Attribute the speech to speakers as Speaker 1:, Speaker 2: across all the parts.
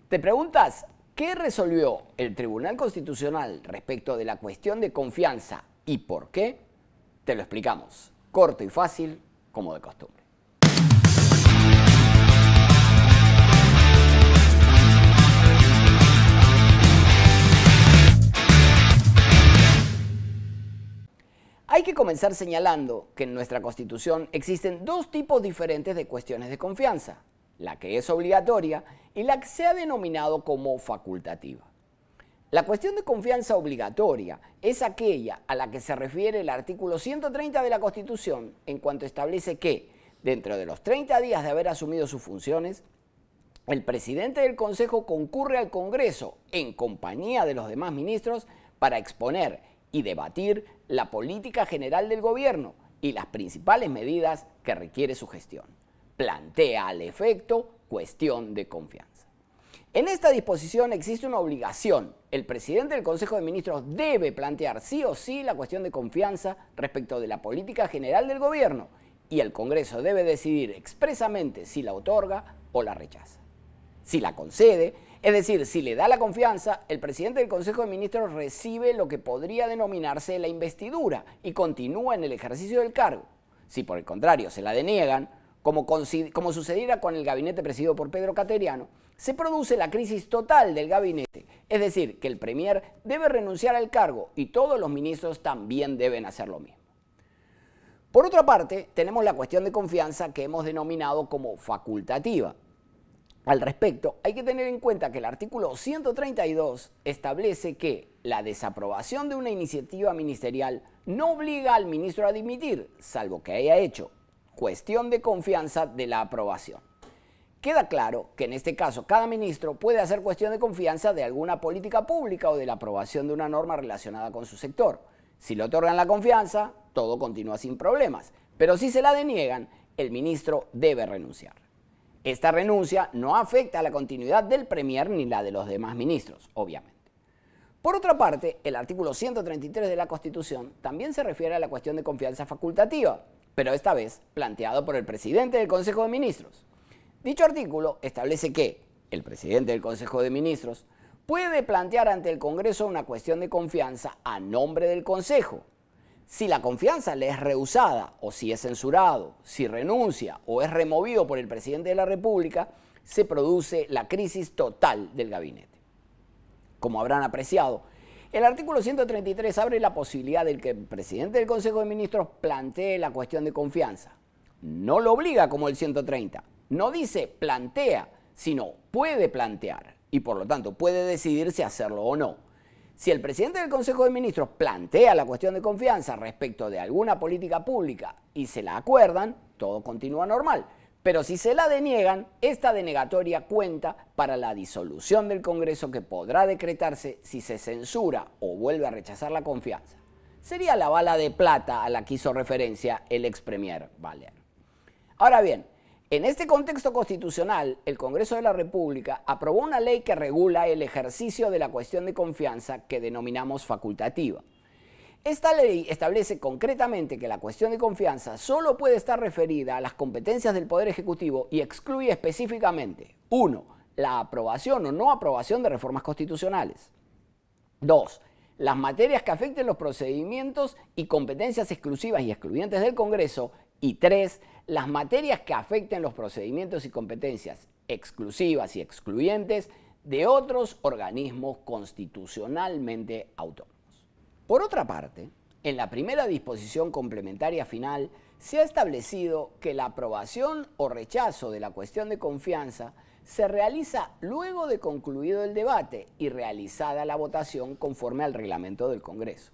Speaker 1: ¿Te preguntas qué resolvió el Tribunal Constitucional respecto de la cuestión de confianza y por qué? Te lo explicamos, corto y fácil, como de costumbre. Hay que comenzar señalando que en nuestra Constitución existen dos tipos diferentes de cuestiones de confianza, la que es obligatoria y la que se ha denominado como facultativa. La cuestión de confianza obligatoria es aquella a la que se refiere el artículo 130 de la Constitución en cuanto establece que, dentro de los 30 días de haber asumido sus funciones, el presidente del Consejo concurre al Congreso en compañía de los demás ministros para exponer y debatir la política general del gobierno y las principales medidas que requiere su gestión. Plantea al efecto cuestión de confianza. En esta disposición existe una obligación. El presidente del Consejo de Ministros debe plantear sí o sí la cuestión de confianza respecto de la política general del gobierno y el Congreso debe decidir expresamente si la otorga o la rechaza. Si la concede, es decir, si le da la confianza, el presidente del Consejo de Ministros recibe lo que podría denominarse la investidura y continúa en el ejercicio del cargo. Si por el contrario se la deniegan, como sucediera con el gabinete presidido por Pedro Cateriano, se produce la crisis total del gabinete, es decir, que el premier debe renunciar al cargo y todos los ministros también deben hacer lo mismo. Por otra parte, tenemos la cuestión de confianza que hemos denominado como facultativa. Al respecto, hay que tener en cuenta que el artículo 132 establece que la desaprobación de una iniciativa ministerial no obliga al ministro a dimitir, salvo que haya hecho cuestión de confianza de la aprobación. Queda claro que en este caso cada ministro puede hacer cuestión de confianza de alguna política pública o de la aprobación de una norma relacionada con su sector. Si le otorgan la confianza, todo continúa sin problemas, pero si se la deniegan, el ministro debe renunciar. Esta renuncia no afecta a la continuidad del premier ni la de los demás ministros, obviamente. Por otra parte, el artículo 133 de la Constitución también se refiere a la cuestión de confianza facultativa, pero esta vez planteado por el presidente del Consejo de Ministros. Dicho artículo establece que el presidente del Consejo de Ministros puede plantear ante el Congreso una cuestión de confianza a nombre del Consejo. Si la confianza le es rehusada o si es censurado, si renuncia o es removido por el presidente de la República, se produce la crisis total del gabinete. Como habrán apreciado, el artículo 133 abre la posibilidad de que el presidente del Consejo de Ministros plantee la cuestión de confianza. No lo obliga como el 130, no dice plantea, sino puede plantear y por lo tanto puede decidir si hacerlo o no. Si el presidente del Consejo de Ministros plantea la cuestión de confianza respecto de alguna política pública y se la acuerdan, todo continúa normal. Pero si se la deniegan, esta denegatoria cuenta para la disolución del Congreso que podrá decretarse si se censura o vuelve a rechazar la confianza. Sería la bala de plata a la que hizo referencia el ex premier Valer. Ahora bien, en este contexto constitucional, el Congreso de la República aprobó una ley que regula el ejercicio de la cuestión de confianza que denominamos facultativa. Esta ley establece concretamente que la cuestión de confianza solo puede estar referida a las competencias del Poder Ejecutivo y excluye específicamente 1. La aprobación o no aprobación de reformas constitucionales. 2. Las materias que afecten los procedimientos y competencias exclusivas y excluyentes del Congreso. Y 3. Las materias que afecten los procedimientos y competencias exclusivas y excluyentes de otros organismos constitucionalmente autónomos. Por otra parte, en la primera disposición complementaria final se ha establecido que la aprobación o rechazo de la cuestión de confianza se realiza luego de concluido el debate y realizada la votación conforme al reglamento del Congreso.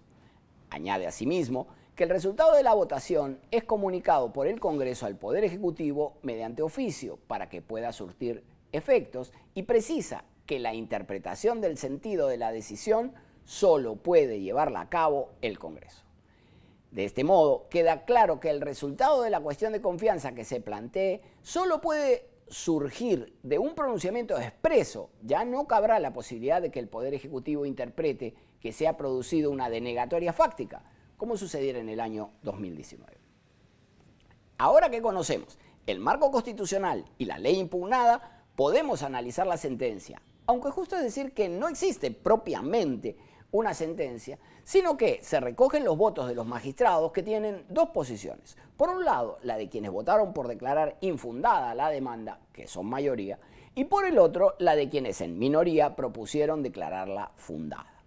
Speaker 1: Añade asimismo que el resultado de la votación es comunicado por el Congreso al Poder Ejecutivo mediante oficio para que pueda surtir efectos y precisa que la interpretación del sentido de la decisión solo puede llevarla a cabo el Congreso. De este modo, queda claro que el resultado de la cuestión de confianza que se plantee solo puede surgir de un pronunciamiento expreso. Ya no cabrá la posibilidad de que el Poder Ejecutivo interprete que se ha producido una denegatoria fáctica, como sucediera en el año 2019. Ahora que conocemos el marco constitucional y la ley impugnada, podemos analizar la sentencia, aunque justo es decir que no existe propiamente una sentencia, sino que se recogen los votos de los magistrados que tienen dos posiciones. Por un lado, la de quienes votaron por declarar infundada la demanda, que son mayoría, y por el otro, la de quienes en minoría propusieron declararla fundada.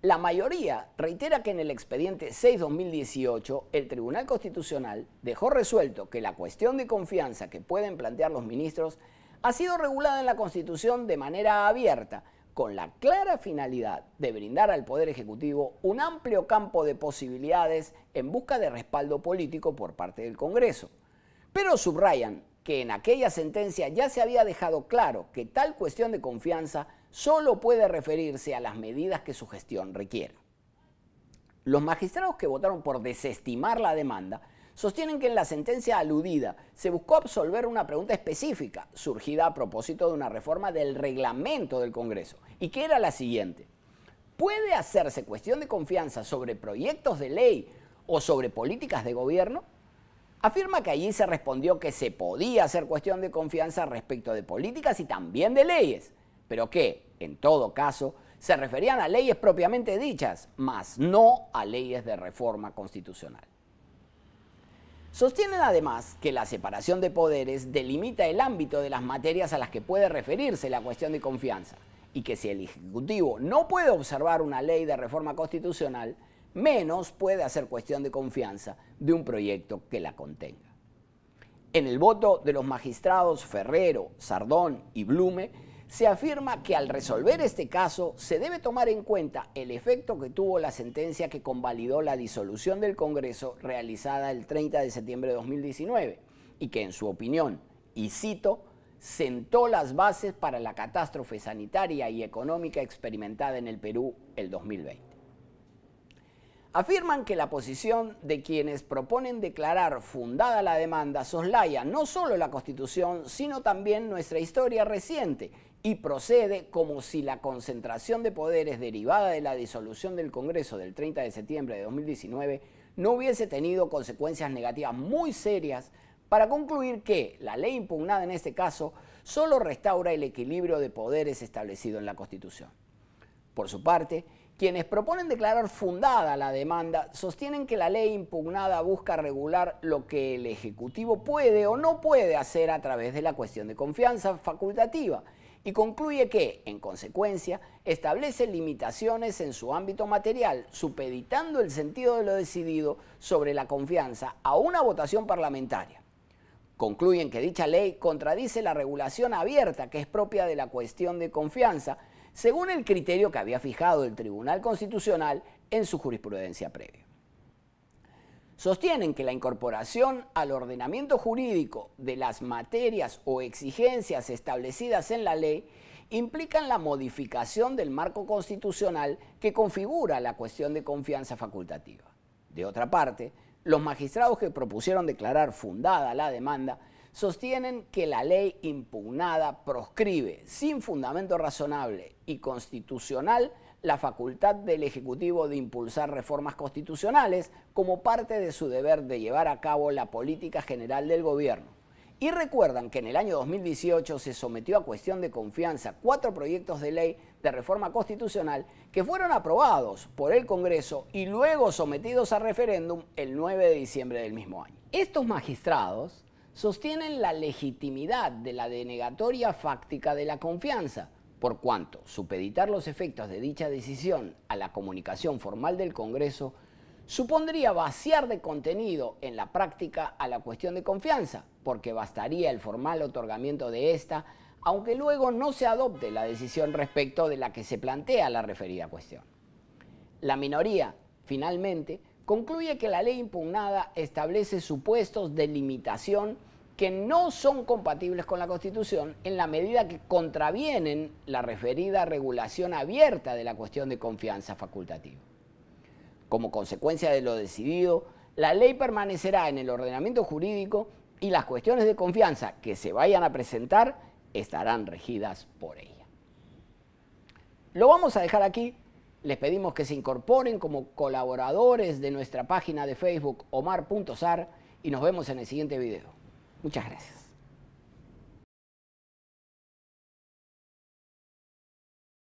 Speaker 1: La mayoría reitera que en el expediente 6/2018 el Tribunal Constitucional dejó resuelto que la cuestión de confianza que pueden plantear los ministros ha sido regulada en la Constitución de manera abierta, con la clara finalidad de brindar al Poder Ejecutivo un amplio campo de posibilidades en busca de respaldo político por parte del Congreso. Pero subrayan que en aquella sentencia ya se había dejado claro que tal cuestión de confianza solo puede referirse a las medidas que su gestión requiera. Los magistrados que votaron por desestimar la demanda sostienen que en la sentencia aludida se buscó absolver una pregunta específica surgida a propósito de una reforma del reglamento del Congreso, y que era la siguiente: ¿puede hacerse cuestión de confianza sobre proyectos de ley o sobre políticas de gobierno? Afirma que allí se respondió que se podía hacer cuestión de confianza respecto de políticas y también de leyes, pero que, en todo caso, se referían a leyes propiamente dichas, mas no a leyes de reforma constitucional. Sostienen además que la separación de poderes delimita el ámbito de las materias a las que puede referirse la cuestión de confianza, y que si el Ejecutivo no puede observar una ley de reforma constitucional, menos puede hacer cuestión de confianza de un proyecto que la contenga. En el voto de los magistrados Ferrero, Sardón y Blume, se afirma que al resolver este caso se debe tomar en cuenta el efecto que tuvo la sentencia que convalidó la disolución del Congreso realizada el 30 de septiembre de 2019 y que, en su opinión, y cito, sentó las bases para la catástrofe sanitaria y económica experimentada en el Perú el 2020. Afirman que la posición de quienes proponen declarar fundada la demanda soslaya no solo la Constitución, sino también nuestra historia reciente, y procede como si la concentración de poderes derivada de la disolución del Congreso del 30 de septiembre de 2019 no hubiese tenido consecuencias negativas muy serias, para concluir que la ley impugnada en este caso solo restaura el equilibrio de poderes establecido en la Constitución. Por su parte, quienes proponen declarar fundada la demanda sostienen que la ley impugnada busca regular lo que el Ejecutivo puede o no puede hacer a través de la cuestión de confianza facultativa, y concluye que, en consecuencia, establece limitaciones en su ámbito material, supeditando el sentido de lo decidido sobre la confianza a una votación parlamentaria. Concluyen que dicha ley contradice la regulación abierta que es propia de la cuestión de confianza, según el criterio que había fijado el Tribunal Constitucional en su jurisprudencia previa. Sostienen que la incorporación al ordenamiento jurídico de las materias o exigencias establecidas en la ley implican la modificación del marco constitucional que configura la cuestión de confianza facultativa. De otra parte, los magistrados que propusieron declarar fundada la demanda sostienen que la ley impugnada proscribe, sin fundamento razonable y constitucional, la facultad del Ejecutivo de impulsar reformas constitucionales como parte de su deber de llevar a cabo la política general del gobierno. Y recuerdan que en el año 2018 se sometió a cuestión de confianza 4 proyectos de ley de reforma constitucional que fueron aprobados por el Congreso y luego sometidos a referéndum el 9 de diciembre del mismo año. Estos magistrados sostienen la legitimidad de la denegatoria fáctica de la confianza, por cuanto supeditar los efectos de dicha decisión a la comunicación formal del Congreso supondría vaciar de contenido en la práctica a la cuestión de confianza, porque bastaría el formal otorgamiento de esta, aunque luego no se adopte la decisión respecto de la que se plantea la referida cuestión. La minoría, finalmente, concluye que la ley impugnada establece supuestos de limitación que no son compatibles con la Constitución en la medida que contravienen la referida regulación abierta de la cuestión de confianza facultativa. Como consecuencia de lo decidido, la ley permanecerá en el ordenamiento jurídico y las cuestiones de confianza que se vayan a presentar estarán regidas por ella. Lo vamos a dejar aquí. Les pedimos que se incorporen como colaboradores de nuestra página de Facebook omar.sar y nos vemos en el siguiente video. Muchas gracias.